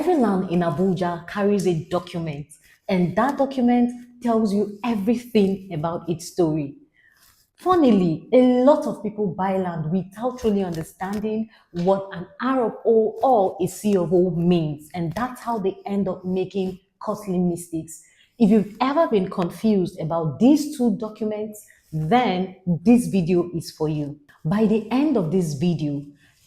Every land in Abuja carries a document, and that document tells you everything about its story. Funnily, a lot of people buy land without truly understanding what an R of O or a C of O means, and that's how they end up making costly mistakes. If you've ever been confused about these two documents, then this video is for you. By the end of this video,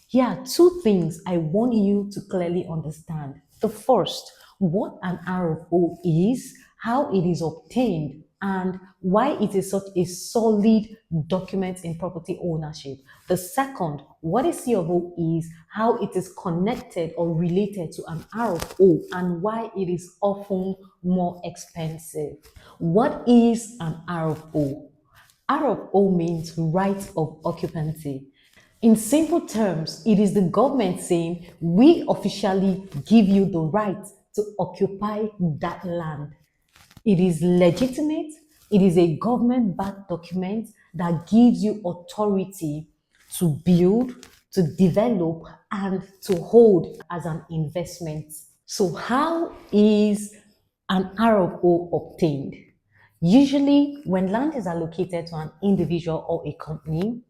here are two things I want you to clearly understand. The first, what an RFO is, how it is obtained, and why it is such a solid document in property ownership. The second, what a C of O is, how it is connected or related to an RFO, and why it is often more expensive. What is an RFO? RFO means right of occupancy. In simple terms, it is the government saying, we officially give you the right to occupy that land. It is legitimate. It is a government-backed document that gives you authority to build, to develop, and to hold as an investment. So how is an RFO obtained? Usually, when land is allocated to an individual or a company,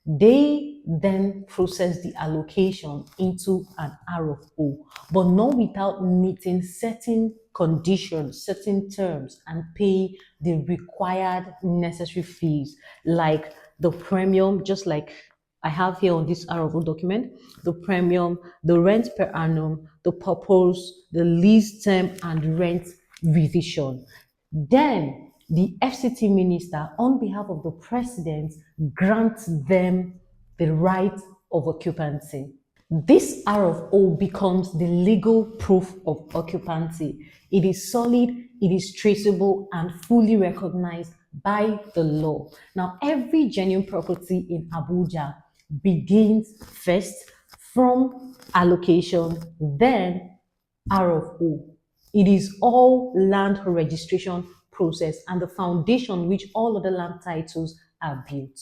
they then process the allocation into an RFO, but not without meeting certain conditions, certain terms, and pay the required necessary fees, like the premium, just like I have here on this RFO document, the premium, the rent per annum, the purpose, the lease term, and rent revision. Then the FCT minister, on behalf of the president, grants them the right of occupancy. This R of O becomes the legal proof of occupancy. It is solid, it is traceable, and fully recognized by the law. Now, every genuine property in Abuja begins first from allocation, then R of O. It is all land registration process and the foundation which all other land titles are built.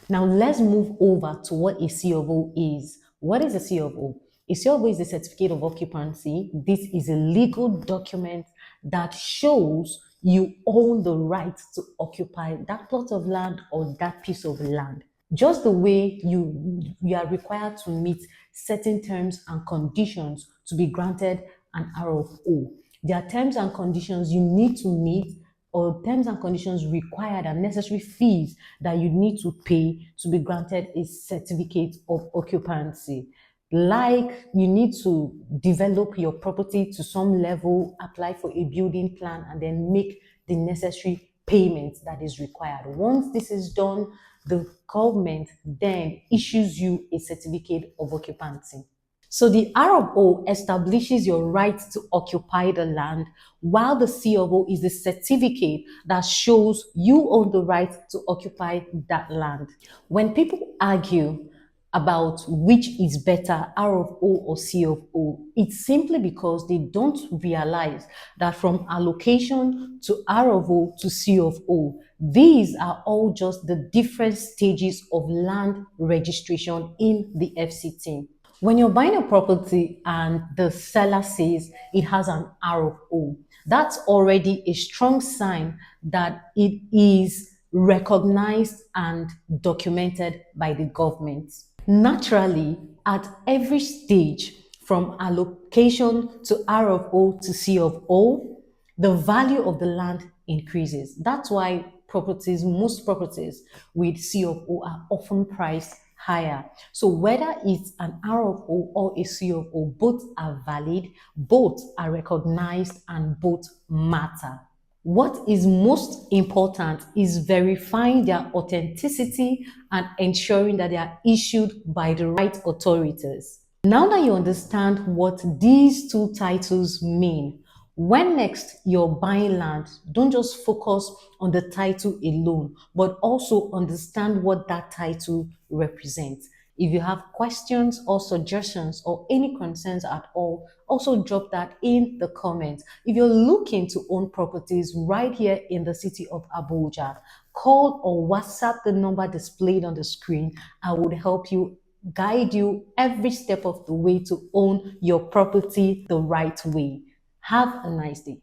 Now let's move over to what a C of O is. What is a C of O? A C of O is a certificate of occupancy. This is a legal document that shows you own the right to occupy that plot of land or that piece of land. Just the way you are required to meet certain terms and conditions to be granted an RFO. There are terms and conditions you need to meet, or terms and conditions required and necessary fees that you need to pay to be granted a certificate of occupancy. Like you need to develop your property to some level, apply for a building plan, and then make the necessary payments that is required. Once this is done, the government then issues you a certificate of occupancy. So the R of O establishes your right to occupy the land, while the C of O is the certificate that shows you own the right to occupy that land. When people argue about which is better, R of O or C of O, it's simply because they don't realize that from allocation to R of O to C of O, these are all just the different stages of land registration in the FCT. When you're buying a property and the seller says it has an R of O, that's already a strong sign that it is recognized and documented by the government. Naturally, at every stage, from allocation to R of O to C of O, the value of the land increases. That's why most properties with C of O are often priced higher. So whether it's an R of O or a C of O, both are valid, both are recognized, and both matter. What is most important is verifying their authenticity and ensuring that they are issued by the right authorities. Now that you understand what these two titles mean, when next you're buying land, don't just focus on the title alone, but also understand what that title represents. If you have questions or suggestions or any concerns at all, also drop that in the comments. If you're looking to own properties right here in the city of Abuja, call or WhatsApp the number displayed on the screen. I would help you guide you every step of the way to own your property the right way. Have a nice day.